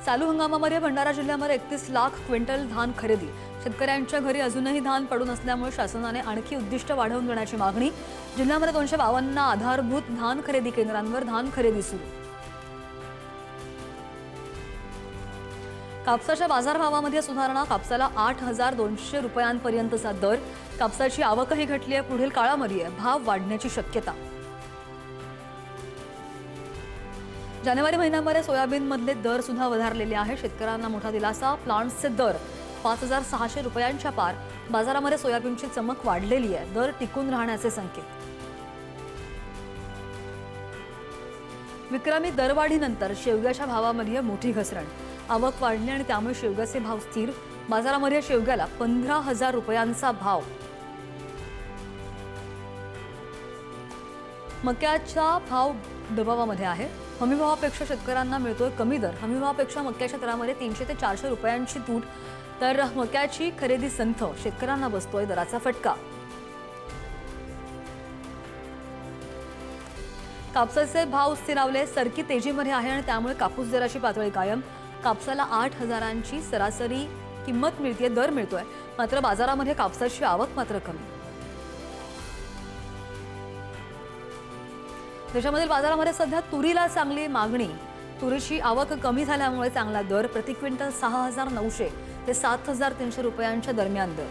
चालू हंगामामध्ये भंडारा जिल्ह्यामध्ये 31 लाख क्विंटल धान खरेदी। शेतकऱ्यांच्या घरी अजूनही धान पडून असल्यामुळे शासनाने आणखी उद्दिष्ट वाढवून देण्याची मागणी। जिल्ह्यामध्ये 252 आधारभूत धान खरेदी केंद्रांवर धान खरेदी सुरू। कापसाच्या बाजारभावामध्ये सुधारणा। कापसाला 8,200 रुपयांपर्यंतचा दर। कापसाची आवकही घटली आहे। पुढील काळामध्ये भाव वाढण्याची शक्यता। जानेवारी महिन्यामध्ये सोयाबीनमधले दर सुद्धा वधारलेले आहे। शेतकऱ्यांना मोठा दिलासा। प्लांट्सचे दर 5,600 रुपयांच्या पार। बाजारामध्ये सोयाबीनची चमक वाढलेली आहे। दर टिकून राहण्याचे संकेत। विक्रमी दरवाढीनंतर शेवग्याच्या भावामध्ये मोठी घसरण। आवक वाढली आणि त्यामुळे शेवग्याचे भाव स्थिर। बाजारामध्ये शेवग्याला 15,000 रुपयांचा भाव। मक्याचा भाव दबावामध्ये आहे। हमीभावापेक्षा शेतकऱ्यांना मिळतोय कमी दर। हमीभावापेक्षा मक्याच्या दरामध्ये 300 ते 400 रुपयांची तूट। तर मक्याची खरेदी संथ। शेतकऱ्यांना बसतोय दराचा फटका। कापसाचे भाव स्थिरावले। सरकी तेजीमध्ये आहे आणि त्यामुळे कापूस दराची पातळी कायम। कापसाला 8,000ची सरासरी किंमत मिळते, दर मिळतोय। मात्र बाजारामध्ये कापसाची आवक मात्र कमी। देशामधील बाजारामध्ये सध्या तुरीला चांगली मागणी। तुरीची आवक कमी झाल्यामुळे चांगला दर। प्रति क्विंटल 6,900 ते 7,300 रुपयांच्या दरम्यान दर।